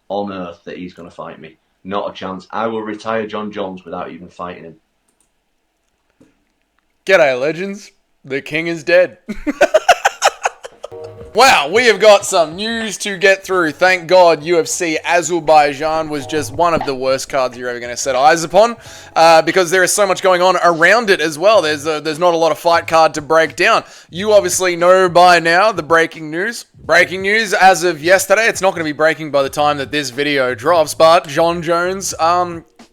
on earth that he's going to fight me. Not a chance. I will retire Jon Jones without even fighting him. G'day, legends. The king is dead. Wow, we have got some news to get through. Thank God UFC Azerbaijan was just one of the worst cards you're ever going to set eyes upon, because there is so much going on around it as well. There's not a lot of fight card to break down. You obviously know by now the breaking news. Breaking news as of yesterday. It's not going to be breaking by the time that this video drops, but Jon Jones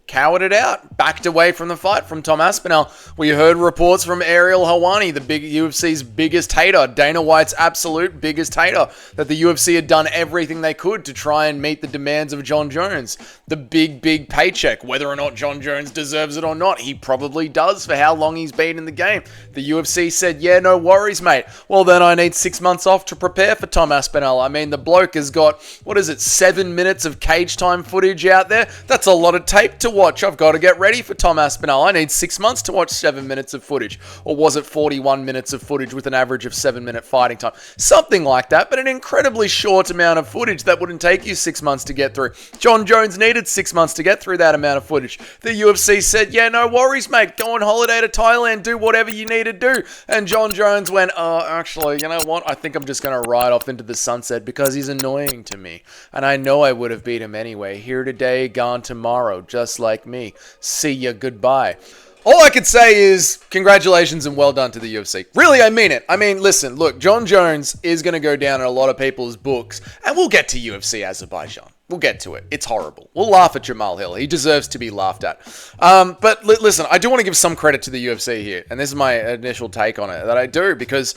cowered it out, backed away from the fight from Tom Aspinall. We heard reports from Ariel Helwani, the big UFC's biggest hater, Dana White's absolute biggest hater, that the UFC had done everything they could to try and meet the demands of Jon Jones. The big paycheck, whether or not Jon Jones deserves it or not, he probably does for how long he's been in the game. The UFC said, yeah, no worries, mate. Well, then I need 6 months off to prepare for Tom Aspinall. I mean, the bloke has got, 7 minutes of cage time footage out there? That's a lot of tape to watch. I've got to get ready for Tom Aspinall. I need 6 months to watch 7 minutes of footage. Or was it 41 minutes of footage with an average of 7-minute fighting time? Something like that, but an incredibly short amount of footage that wouldn't take you 6 months to get through. Jon Jones needed 6 months to get through that amount of footage. The UFC said, yeah, no worries, mate. Go on holiday to Thailand. Do whatever you need to do. And Jon Jones went, actually, you know what? I think I'm just going to ride off into the sunset because he's annoying to me. And I know I would have beat him anyway. Here today, gone tomorrow, just like me. See ya, goodbye. All I could say is congratulations and well done to the UFC. Really, I mean it. I mean, listen, look, Jon Jones is going to go down in a lot of people's books, and we'll get to UFC Azerbaijan. We'll get to it. It's horrible. We'll laugh at Jamal Hill. He deserves to be laughed at. But listen, I do want to give some credit to the UFC here, and this is my initial take on it, that I do, because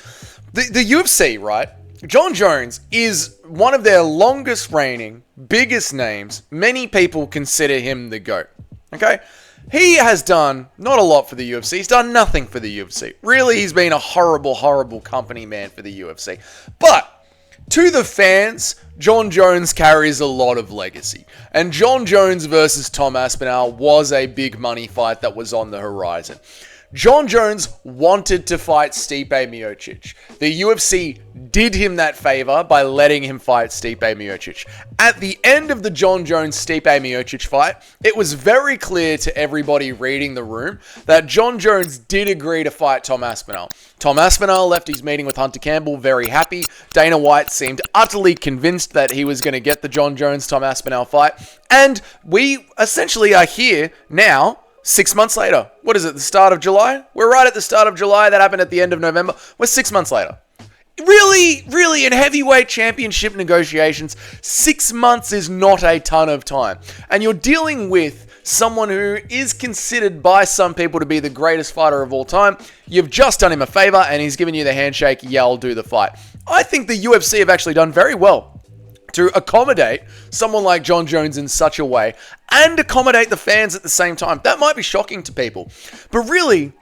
the UFC, right? Jon Jones is one of their longest reigning, biggest names. Many people consider him the GOAT. Okay? He has done not a lot for the UFC. He's done nothing for the UFC. Really, he's been a horrible company man for the UFC. But to the fans, Jon Jones carries a lot of legacy. And Jon Jones versus Tom Aspinall was a big money fight that was on the horizon. Jon Jones wanted to fight Stipe Miocic. The UFC did him that favor by letting him fight Stipe Miocic. At the end of the Jon Jones-Stipe Miocic fight, it was very clear to everybody reading the room that Jon Jones did agree to fight Tom Aspinall. Tom Aspinall left his meeting with Hunter Campbell very happy. Dana White seemed utterly convinced that he was going to get the Jon Jones-Tom Aspinall fight. And we essentially are here now, 6 months later. What is it, the start of July? We're right at the start of July. That happened at the end of November. We're 6 months later. Really, in heavyweight championship negotiations, 6 months is not a ton of time. And you're dealing with someone who is considered by some people to be the greatest fighter of all time. You've just done him a favor and he's given you the handshake, yeah, I'll do the fight. I think the UFC have actually done very well to accommodate someone like Jon Jones in such a way and accommodate the fans at the same time. That might be shocking to people. But really,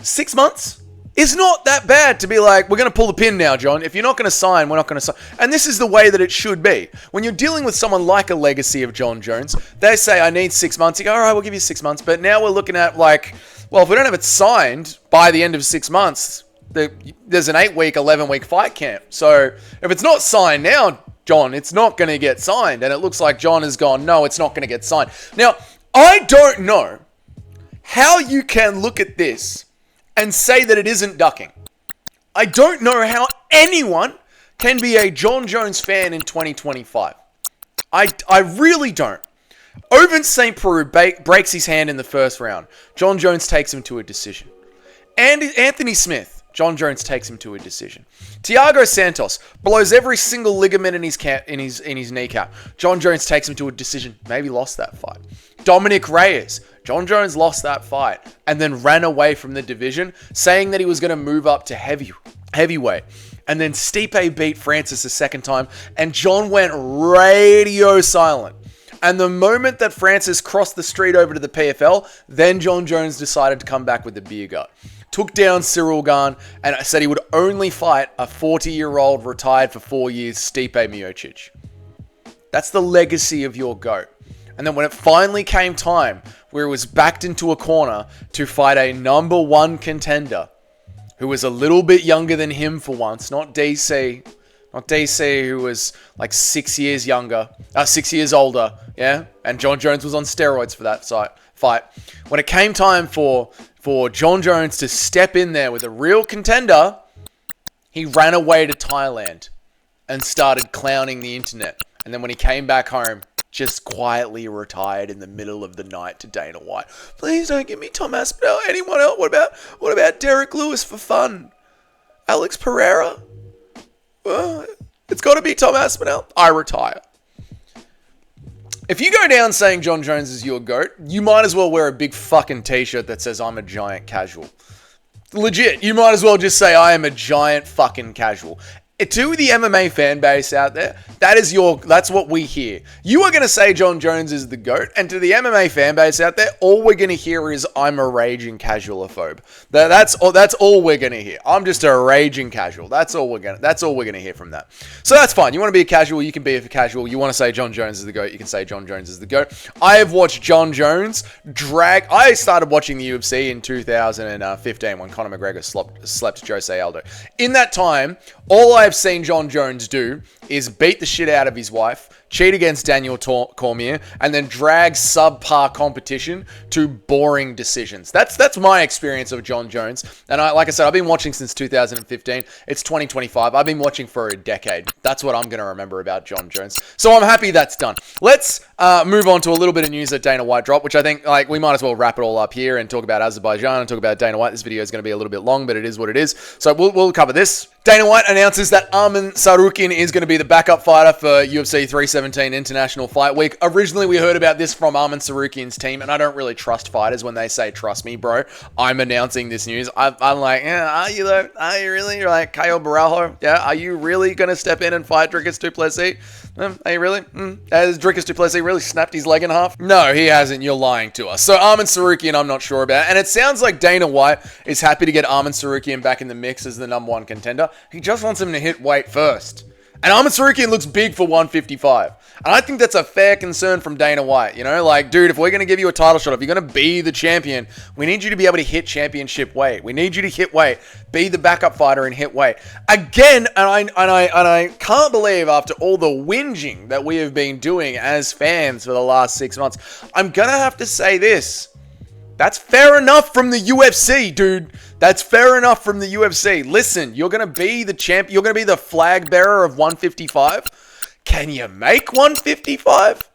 6 months is not that bad to be like, we're going to pull the pin now, Jon. If you're not going to sign, we're not going to sign. And this is the way that it should be. When you're dealing with someone like a legacy of Jon Jones, they say, I need 6 months. You go, all right, we'll give you 6 months. But now we're looking at like, well, if we don't have it signed by the end of 6 months, there's an 8-week, 11-week fight camp. So if it's not signed now, Jon, it's not going to get signed. And it looks like Jon has gone, no, it's not going to get signed. Now, I don't know how you can look at this and say that it isn't ducking. I don't know how anyone can be a Jon Jones fan in 2025. I really don't. Ovince St. Preux breaks his hand in the first round. Jon Jones takes him to a decision. And Anthony Smith, Jon Jones takes him to a decision. Thiago Santos blows every single ligament in his kneecap. Jon Jones takes him to a decision. Maybe lost that fight. Dominic Reyes. Jon Jones lost that fight and then ran away from the division, saying that he was going to move up to heavyweight. And then Stipe beat Francis a second time, and Jon went radio silent. And the moment that Francis crossed the street over to the PFL, then Jon Jones decided to come back with the beer gut. Took down Cyril Gane and said he would only fight a 40-year-old retired for 4 years, Stipe Miocic. That's the legacy of your GOAT. And then when it finally came time where he was backed into a corner to fight a number one contender who was a little bit younger than him for once, not DC, Not DC, who was like 6 years younger, 6 years older, yeah? And Jon Jones was on steroids for that fight. When it came time for Jon Jones to step in there with a real contender, he ran away to Thailand and started clowning the internet. And then when he came back home, just quietly retired in the middle of the night to Dana White. Please don't give me Tom Aspinall. Anyone else? What about Derek Lewis for fun? Alex Pereira? It's got to be Tom Aspinall. I retire. If you go down saying Jon Jones is your GOAT, you might as well wear a big fucking t-shirt that says I'm a giant casual. Legit, you might as well just say I am a giant fucking casual. To the MMA fan base out there, that's what we hear. You are going to say Jon Jones is the GOAT, and to the MMA fan base out there, all we're going to hear is I'm a raging casualophobe. That's all we're going to hear. I'm just a raging casual. That's all we're going to hear from that. So that's fine. You want to be a casual, you can be a casual. You want to say Jon Jones is the GOAT, you can say Jon Jones is the GOAT. I have watched Jon Jones I started watching the UFC in 2015 when Conor McGregor slept Jose Aldo. In that time, all I've seen Jon Jones do is beat the shit out of his wife, cheat against Daniel Cormier, and then drag subpar competition to boring decisions. That's my experience of Jon Jones. And like I said, I've been watching since 2015. It's 2025. I've been watching for a decade. That's what I'm going to remember about Jon Jones. So I'm happy that's done. Let's move on to a little bit of news that Dana White dropped, which I think we might as well wrap it all up here and talk about Azerbaijan and talk about Dana White. This video is going to be a little bit long, but it is what it is. So we'll cover this. Dana White announces that Arman Tsarukyan is going to be the backup fighter for UFC 317 International Fight Week. Originally, we heard about this from Arman Tsarukyan's team, and I don't really trust fighters when they say, trust me, bro. I'm announcing this news. I'm like, yeah, are you though? Are you really? You're like, Caio Borralho? Yeah, are you really going to step in and fight Dricus du Plessis? Are you really? Has Dricus du Plessis really snapped his leg in half? No, he hasn't. You're lying to us. So Arman Tsarukyan, I'm not sure about. And it sounds like Dana White is happy to get Arman Tsarukyan back in the mix as the number one contender. He just wants him to hit weight first. And Arman Tsarukyan looks big for 155. And I think that's a fair concern from Dana White. You know, like, dude, if we're going to give you a title shot, if you're going to be the champion, we need you to be able to hit championship weight. We need you to hit weight. Be the backup fighter and hit weight. Again, and I can't believe after all the whinging that we have been doing as fans for the last 6 months, I'm going to have to say this. That's fair enough from the UFC, dude. That's fair enough from the UFC. Listen, you're going to be the champ. You're going to be the flag bearer of 155. Can you make 155?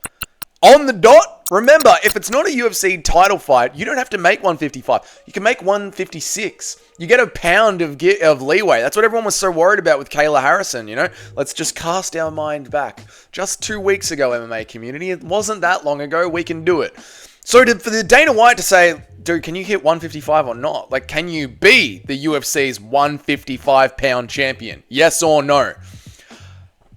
On the dot? Remember, if it's not a UFC title fight, you don't have to make 155. You can make 156. You get a pound of leeway. That's what everyone was so worried about with Kayla Harrison, you know? Let's just cast our mind back. Just 2 weeks ago, MMA community. It wasn't that long ago. We can do it. So for the Dana White to say, dude, can you hit 155 or not? Like, can you be the UFC's 155-pound champion? Yes or no?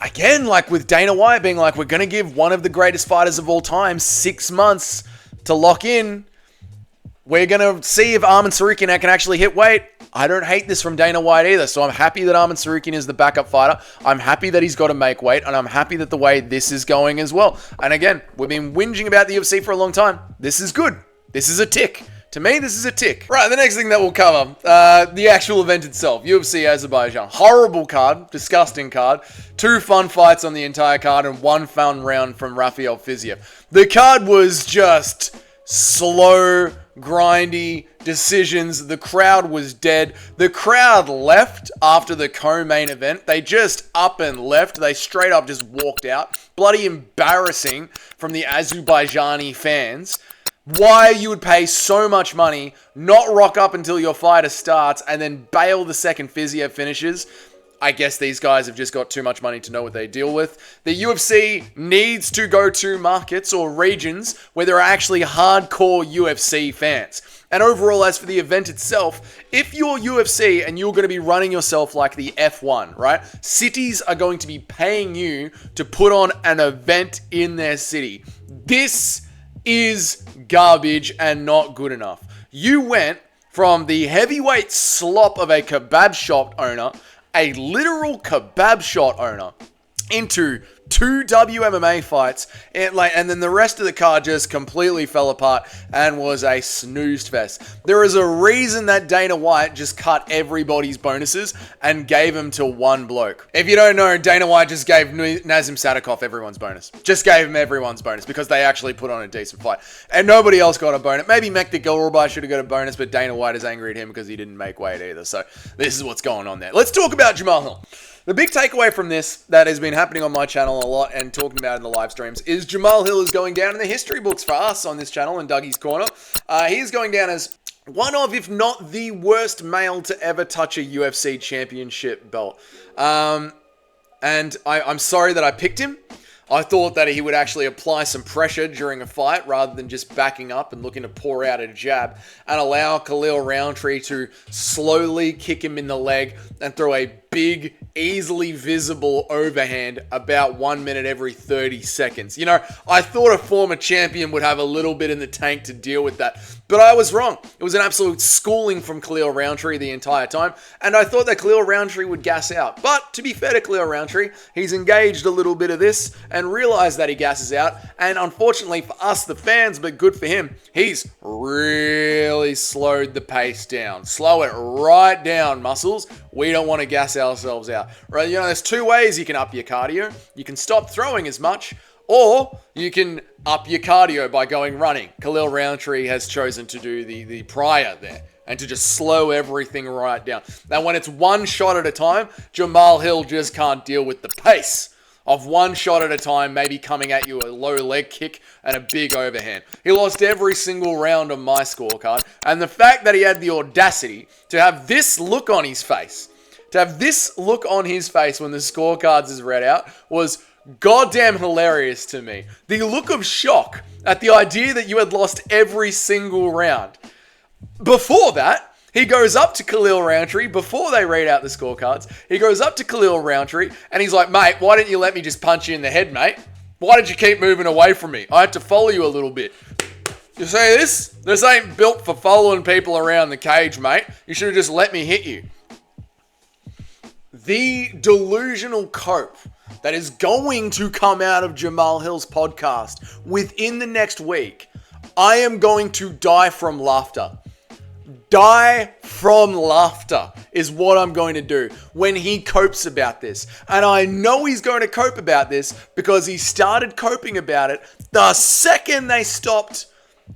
Again, like with Dana White being like, we're going to give one of the greatest fighters of all time 6 months to lock in. We're going to see if Arman Tsarukyan can actually hit weight. I don't hate this from Dana White either. So I'm happy that Arman Tsarukyan is the backup fighter. I'm happy that he's got to make weight. And I'm happy that the way this is going as well. And again, we've been whinging about the UFC for a long time. This is good. This is a tick. To me, this is a tick. Right, the next thing that we'll cover, the actual event itself. UFC Azerbaijan. Horrible card. Disgusting card. 2 fun fights on the entire card and 1 fun round from Rafael Fiziev. The card was just slow, grindy decisions. The crowd was dead. The crowd left after the co-main event. They just up and left. They straight up just walked out. Bloody embarrassing from the Azerbaijani fans. Why you would pay so much money, not rock up until your fighter starts, and then bail the second Fiziev finishes. I guess these guys have just got too much money to know what they deal with. The UFC needs to go to markets or regions where there are actually hardcore UFC fans. And overall, as for the event itself, if you're UFC and you're going to be running yourself like the F1, right? Cities are going to be paying you to put on an event in their city. This is garbage and not good enough. You went from the heavyweight slop of a kebab shop owner, a literal kebab shop owner, into 2 WMMA fights, and then the rest of the card just completely fell apart and was a snooze fest. There is a reason that Dana White just cut everybody's bonuses and gave them to one bloke. If you don't know, Dana White just gave Nazim Sadikov everyone's bonus. Just gave him everyone's bonus because they actually put on a decent fight. And nobody else got a bonus. Maybe Mekta Gilroy should have got a bonus, but Dana White is angry at him because he didn't make weight either. So this is what's going on there. Let's talk about Jamal Hill. The big takeaway from this that has been happening on my channel a lot and talking about in the live streams is Jamal Hill is going down in the history books for us on this channel in Dougie's Corner. He is going down as one of, if not the worst male to ever touch a UFC championship belt. And I'm sorry that I picked him. I thought that he would actually apply some pressure during a fight rather than just backing up and looking to pour out a jab and allow Khalil Roundtree to slowly kick him in the leg and throw a big, easily visible overhand about 1 minute every 30 seconds. You know, I thought a former champion would have a little bit in the tank to deal with that, but I was wrong. It was an absolute schooling from Khalil Roundtree the entire time, and I thought that Khalil Roundtree would gas out. But to be fair to Khalil Roundtree, he's engaged a little bit of this and realized that he gasses out, and unfortunately for us, the fans, but good for him, he's really slowed the pace down. Slow it right down, muscles. We don't want to gas ourselves out. Right? You know, there's 2 ways you can up your cardio. You can stop throwing as much, or you can up your cardio by going running. Khalil Roundtree has chosen to do the prior there and to just slow everything right down. Now, when it's one shot at a time, Jamal Hill just can't deal with the pace of one shot at a time, maybe coming at you a low leg kick and a big overhand. He lost every single round on my scorecard, and the fact that he had the audacity to have this look on his face, when the scorecards is read out, was goddamn hilarious to me. The look of shock at the idea that you had lost every single round. Before that, he goes up to Khalil Roundtree, before they read out the scorecards, he goes up to Khalil Roundtree, and he's like, mate, why didn't you let me just punch you in the head, mate? Why did you keep moving away from me? I had to follow you a little bit. You see this? This ain't built for following people around the cage, mate. You should have just let me hit you. The delusional cope that is going to come out of Jamal Hill's podcast within the next week, I am going to die from laughter. Die from laughter is what I'm going to do when he copes about this. And I know he's going to cope about this because he started coping about it the second they stopped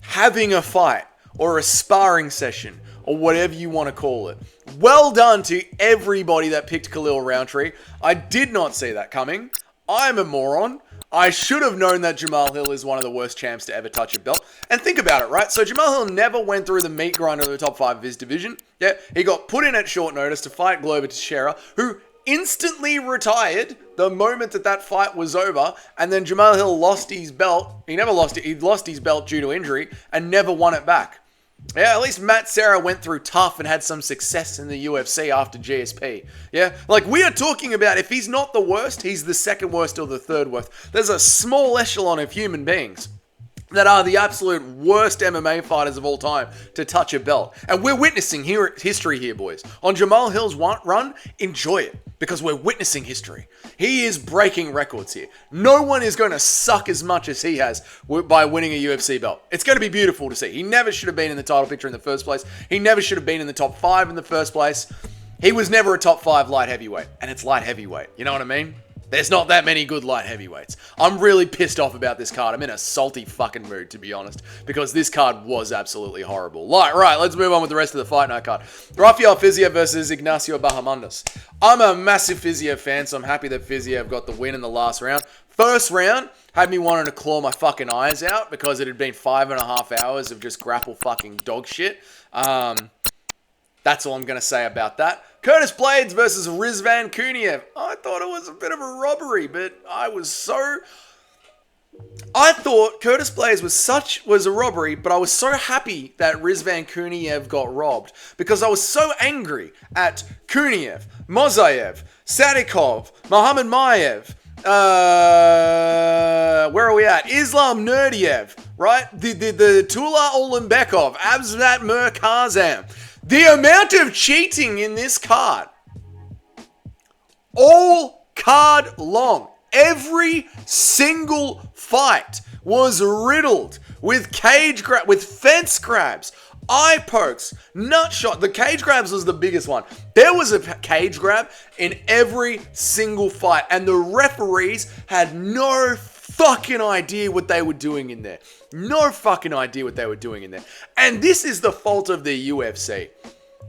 having a fight or a sparring session or whatever you want to call it. Well done to everybody that picked Khalil Roundtree. I did not see that coming. I'm a moron. I should have known that Jamal Hill is one of the worst champs to ever touch a belt. And think about it, right? So Jamal Hill never went through the meat grinder of the top 5 of his division. Yeah, he got put in at short notice to fight Glover Teixeira, who instantly retired the moment that fight was over. And then Jamal Hill lost his belt. He never lost it. He lost his belt due to injury and never won it back. Yeah, at least Matt Serra went through tough and had some success in the UFC after GSP. Yeah, like we are talking about if he's not the worst, he's the second worst or the third worst. There's a small echelon of human beings that are the absolute worst MMA fighters of all time to touch a belt. And we're witnessing history here, boys. On Jamal Hill's run, enjoy it, because we're witnessing history. He is breaking records here. No one is going to suck as much as he has by winning a UFC belt. It's going to be beautiful to see. He never should have been in the title picture in the first place. He never should have been in the top 5 in the first place. He was never a top 5 light heavyweight, and it's light heavyweight. You know what I mean? There's not that many good light heavyweights. I'm really pissed off about this card. I'm in a salty fucking mood, to be honest, because this card was absolutely horrible. Right, let's move on with the rest of the fight night card. Rafael Fiziev versus Ignacio Bahamondes. I'm a massive Fiziev fan, so I'm happy that Fiziev got the win in the last round. First round had me wanting to claw my fucking eyes out because it had been 5.5 hours of just grapple fucking dog shit. That's all I'm going to say about that. Curtis Blades versus Rizvan Kuniev. I thought it was a bit of a robbery, but I thought Curtis Blades was a robbery, but I was so happy that Rizvan Kuniev got robbed because I was so angry at Kuniev, Mozaev, Sadikov, Mohamed Maiev, where are we at? Islam Nurdiev, right? The Tula Olimbekov, Abzat Murkazam. The amount of cheating in this card, all card long, every single fight was riddled with with fence grabs, eye pokes, nut shot. The cage grabs was the biggest one. There was a cage grab in every single fight, and the referees had no fucking idea what they were doing in there. No fucking idea what they were doing in there. And this is the fault of the UFC.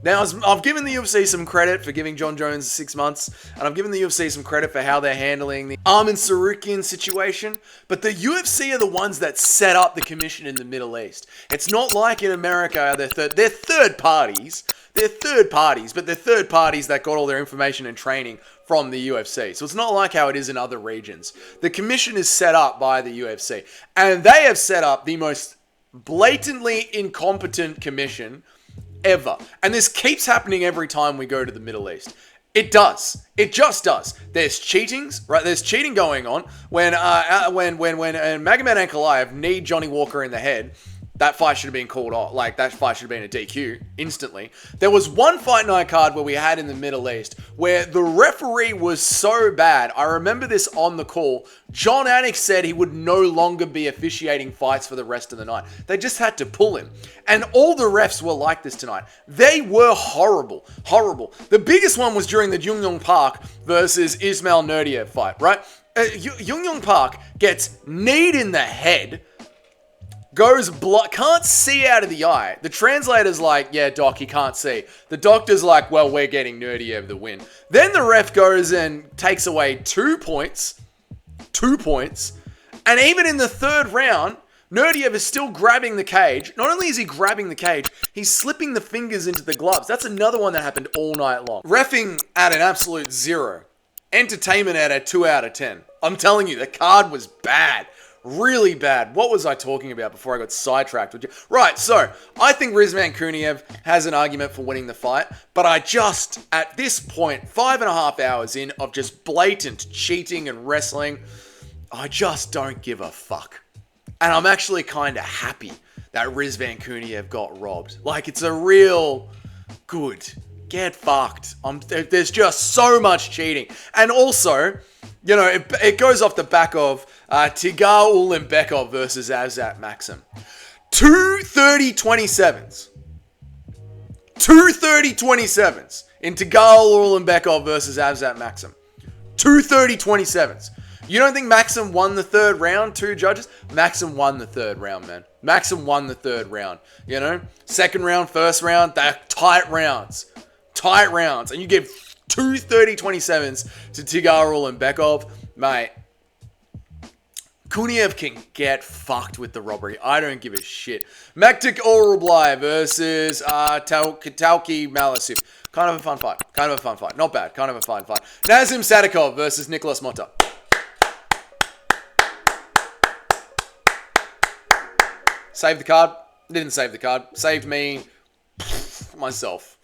Now, I've given the UFC some credit for giving Jon Jones 6 months, and I've given the UFC some credit for how they're handling the Arman Tsarukyan situation, but the UFC are the ones that set up the commission in the Middle East. It's not like in America, they're third parties. They're third parties, but they're third parties that got all their information and training from the UFC. So it's not like how it is in other regions. The commission is set up by the UFC, and they have set up the most blatantly incompetent commission ever. And this keeps happening every time we go to the Middle East. It does. It just does. There's cheatings, right? There's cheating going on when Magomed Ankalaev kneed Johnny Walker in the head. That fight should have been called off. Like, that fight should have been a DQ instantly. There was one fight night card where we had in the Middle East where the referee was so bad. I remember this on the call. John Anik said he would no longer be officiating fights for the rest of the night. They just had to pull him. And all the refs were like this tonight. They were horrible. Horrible. The biggest one was during the Jung Yong Park versus Ismail Nurdiev fight, right? Jung Yong Park gets kneed in the head, goes can't see out of the eye. The translator's like, yeah, doc, he can't see. The doctor's like, well, we're getting Nurdiev the win. Then the ref goes and takes away 2 points. 2 points. And even in the third round, Nurdiev is still grabbing the cage. Not only is he grabbing the cage, he's slipping the fingers into the gloves. That's another one that happened all night long. Reffing at an absolute 0. Entertainment at a 2 out of 10. I'm telling you, the card was bad. Really bad. What was I talking about before I got sidetracked? Right, so I think Rizvan Kuniev has an argument for winning the fight, but I just, at this point, 5.5 hours in of just blatant cheating and wrestling, I just don't give a fuck. And I'm actually kind of happy that Rizvan Kuniev got robbed. Like, it's a real good. Get fucked. There's just so much cheating. And also, you know, it goes off the back of Tigar Ulimbekov versus Azat Maxim. 2:30:27s. 2:30:27s in Tigar Ulimbekov versus Azat Maxim. 2:30:27s. You don't think Maxim won the third round, 2 judges? Maxim won the third round, man. Maxim won the third round. You know? Second round, first round, they're tight rounds. Tight rounds. And you give 2:30:27s to Tigar Ulimbekov, mate. Kuniev can get fucked with the robbery. I don't give a shit. Maktik Oroblai versus Tauki Malasif. Kind of a fun fight. Kind of a fun fight. Not bad. Kind of a fun fight. Nazim Sadikov versus Nicholas Motta. Saved the card. Didn't save the card. Saved me. Myself.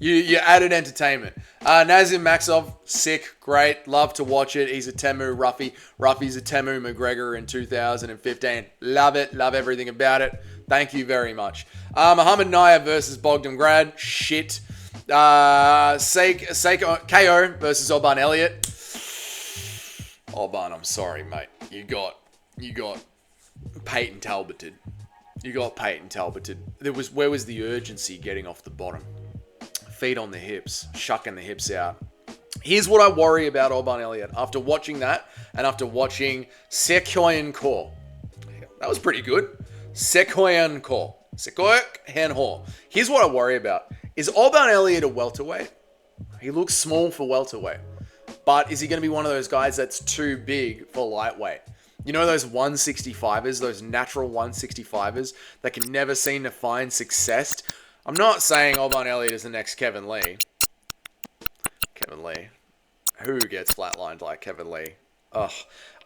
You added entertainment. Nazim Maxov, sick, great, love to watch it. He's a Temu Ruffy. Ruffy's a Temu McGregor in 2015. Love it, love everything about it. Thank you very much. Muhammad Naya versus Bogdan Grad, shit. KO versus Orban Elliott. Orban, I'm sorry, mate. You got Peyton Talboted. You got Peyton Talboted. Where was the urgency getting off the bottom? Feet on the hips, shucking the hips out. Here's what I worry about Orban Elliott after watching that and after watching Sekoyan Ko. That was pretty good. Sekoyan Ko. Sekoyan Ho. Here's what I worry about. Is Orban Elliott a welterweight? He looks small for welterweight. But is he going to be one of those guys that's too big for lightweight? You know those 165ers, those natural 165ers that can never seem to find success? I'm not saying Orban Elliott is the next Kevin Lee. Kevin Lee. Who gets flatlined like Kevin Lee? Ugh.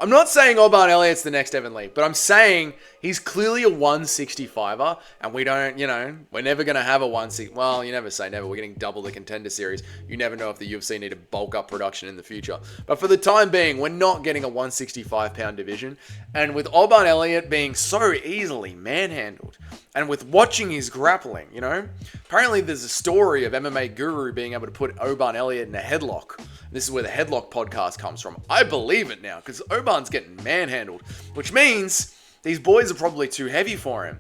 I'm not saying Orban Elliott's the next Kevin Lee, but I'm saying he's clearly a 165er, and we don't, you know, we're never going to have a 160. Well, you never say never. We're getting double the Contender Series. You never know if the UFC need to bulk up production in the future. But for the time being, we're not getting a 165-pound division. And with Orban Elliott being so easily manhandled And with watching his grappling, you know, apparently there's a story of MMA Guru being able to put Oban Elliott in a headlock. This is where the headlock podcast comes from. I believe it now because Oban's getting manhandled, which means these boys are probably too heavy for him.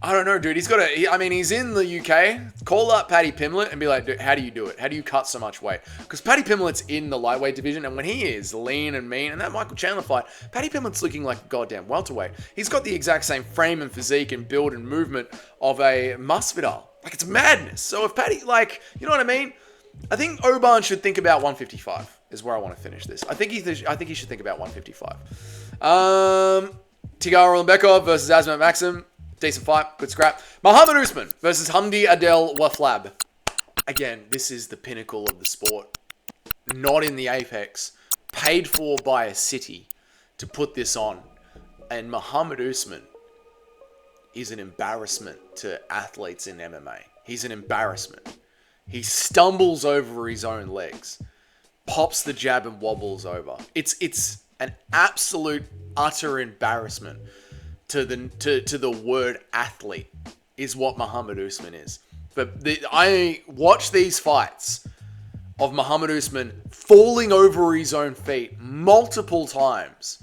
I don't know, dude. He's in the UK. Call up Paddy Pimblett and be like, dude, how do you do it? How do you cut so much weight? Because Paddy Pimblett's in the lightweight division, and when he is lean and mean, and that Michael Chandler fight, Paddy Pimblett's looking like a goddamn welterweight. He's got the exact same frame and physique and build and movement of a Masvidal. Like, it's madness. So if Paddy, like, you know what I mean? I think Oban should think about 155 is where I want to finish this. I think he should think about 155. Tigara Ulanbekov versus Azmat Maxim. Decent fight, good scrap. Muhammad Usman versus Hamdi Adel Waflab. Again, this is the pinnacle of the sport. Not in the apex. Paid for by a city to put this on. And Muhammad Usman is an embarrassment to athletes in MMA. He's an embarrassment. He stumbles over his own legs. Pops the jab and wobbles over. It's an absolute, utter embarrassment to the word athlete is what Muhammad Usman is. But I watch these fights of Muhammad Usman falling over his own feet multiple times,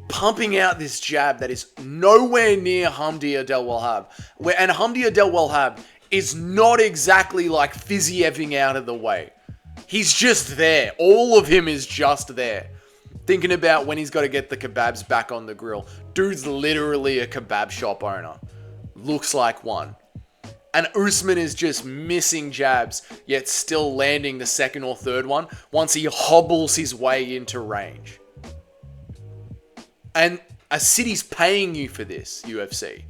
pumping out this jab that is nowhere near Hamdi Adel Wahab. And Hamdi Adel Wahab is not exactly like Fizieving out of the way. He's just there. All of him is just there. Thinking about when he's got to get the kebabs back on the grill. Dude's literally a kebab shop owner. Looks like one. And Usman is just missing jabs, yet still landing the second or third one once he hobbles his way into range. And a city's paying you for this, UFC.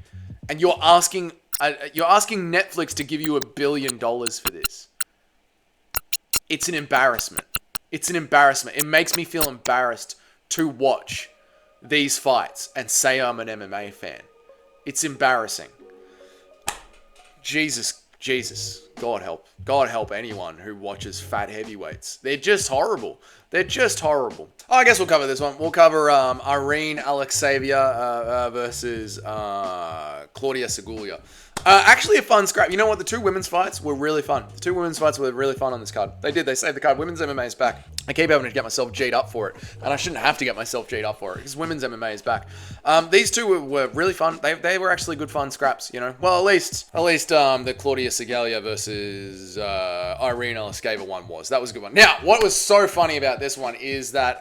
And you're asking Netflix to give you $1 billion for this. It's an embarrassment. It's an embarrassment. It makes me feel embarrassed to watch these fights and say I'm an MMA fan. It's embarrassing. Jesus. God help anyone who watches fat heavyweights. They're just horrible. Oh, I guess we'll cover this one. We'll cover Irene Alexeyeva versus Claudia Seguglia. Actually a fun scrap. You know what? The two women's fights were really fun. On this card. They saved the card. Women's MMA is back. I keep having to get myself G'd up for it. And I shouldn't have to get myself G'd up for it because women's MMA is back. These two were really fun. They were actually good fun scraps, you know. Well, at least the Claudia Seguglia versus Irene Alexeyeva one was. That was a good one. Now, what was so funny about this one is that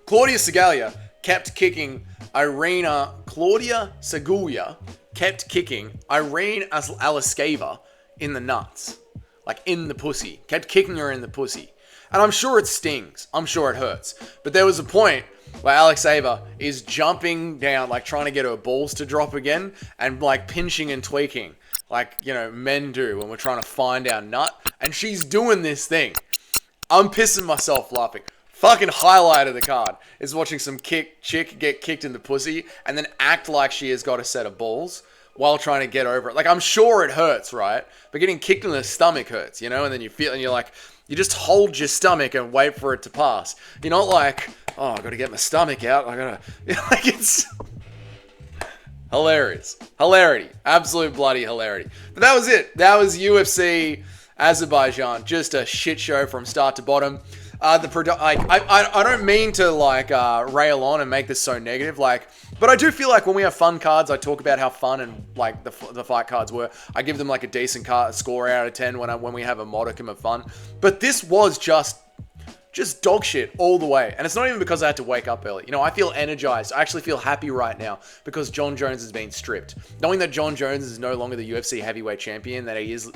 Claudia Seguglia kept kicking Claudia Seguglia kept kicking Irene Alexeyeva in the nuts. Like, in the pussy. Kept kicking her in the pussy. And I'm sure it stings. I'm sure it hurts. But there was a point where Alexeyeva is jumping down, like, trying to get her balls to drop again, and, like, pinching and tweaking. Like, you know, men do when we're trying to find our nut. And she's doing this thing. I'm pissing myself laughing. Fucking highlight of the card is watching some chick get kicked in the pussy and then act like she has got a set of balls while trying to get over it. Like, I'm sure it hurts, right? But getting kicked in the stomach hurts, you know? And then you you're like, you just hold your stomach and wait for it to pass. You're not like, oh, I gotta get my stomach out. Like, it's hilarious. Hilarity. Absolute bloody hilarity. But that was it. That was UFC Azerbaijan. Just a shit show from start to bottom. I don't mean to rail on and make this so negative, but I do feel like when we have fun cards, I talk about how fun and the fight cards were. I give them like a decent score out of 10 when we have a modicum of fun. But this was just dog shit all the way. And it's not even because I had to wake up early. You know, I feel energized. I actually feel happy right now because Jon Jones has been stripped. Knowing that Jon Jones is no longer the UFC heavyweight champion, that he is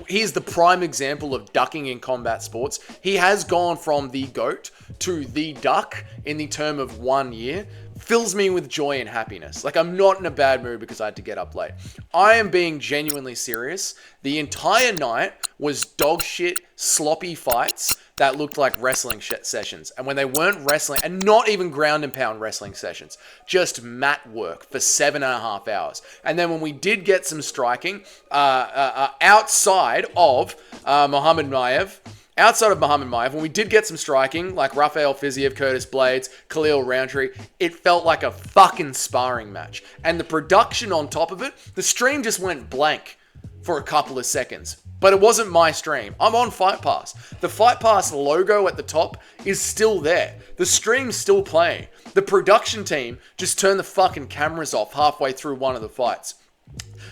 he is the prime example of ducking in combat sports. He has gone from the GOAT to the duck in the term of 1 year. Fills me with joy and happiness. Like, I'm not in a bad mood because I had to get up late. I am being genuinely serious. The entire night was dog shit, sloppy fights that looked like wrestling sessions. And when they weren't wrestling, and not even ground and pound wrestling sessions, just mat work for 7.5 hours. And then when we did get some striking outside of Mohamed Maiev outside of Muhammad Maiev, when we did get some striking, like Rafael Fiziev, Curtis Blades, Khalil Roundtree, it felt like a fucking sparring match. And the production on top of it, the stream just went blank for a couple of seconds. But it wasn't my stream. I'm on Fight Pass. The Fight Pass logo at the top is still there. The stream's still playing. The production team just turned the fucking cameras off halfway through one of the fights.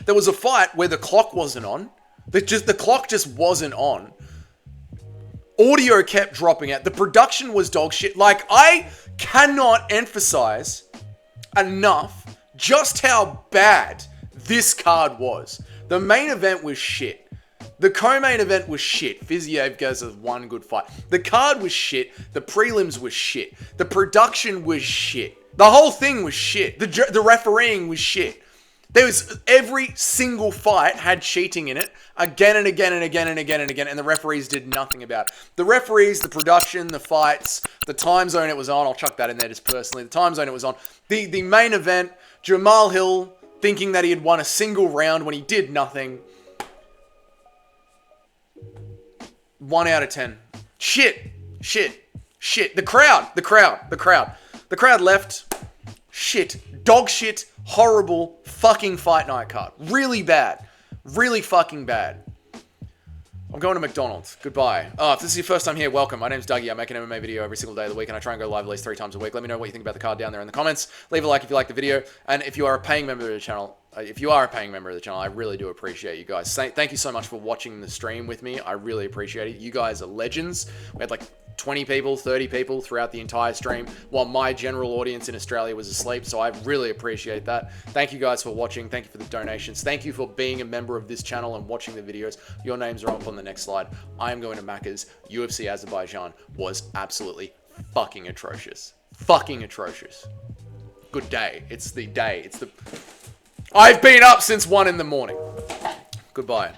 There was a fight where the clock wasn't on. The clock just wasn't on. Audio kept dropping out. The production was dog shit. Like, I cannot emphasize enough just how bad this card was. The main event was shit. The co-main event was shit. Fiziev goes as one good fight. The card was shit. The prelims was shit. The production was shit. The whole thing was shit. The refereeing was shit. There was every single fight had cheating in it again and again and again and again and again, and the referees did nothing about it. The referees, the production, the fights, the time zone it was on, I'll chuck that in there just personally, the time zone it was on. The main event, Jamal Hill thinking that he had won a single round when he did nothing. 1 out of 10. Shit. The crowd left. Shit. Dog shit. Horrible fucking fight night card. Really bad. Really fucking bad. I'm going to McDonald's. Goodbye. Oh, if this is your first time here, welcome. My name's Dougie. I make an MMA video every single day of the week, and I try and go live at least 3 times a week. Let me know what you think about the card down there in the comments. Leave a like if you like the video. And if you are a paying member of the channel, I really do appreciate you guys. Thank you so much for watching the stream with me. I really appreciate it. You guys are legends. We had like 20 people, 30 people throughout the entire stream while my general audience in Australia was asleep. So I really appreciate that. Thank you guys for watching. Thank you for the donations. Thank you for being a member of this channel and watching the videos. Your names are up on the next slide. I am going to Macca's. UFC Azerbaijan was absolutely fucking atrocious. Fucking atrocious. Good day. It's the day. I've been up since 1 in the morning. Goodbye.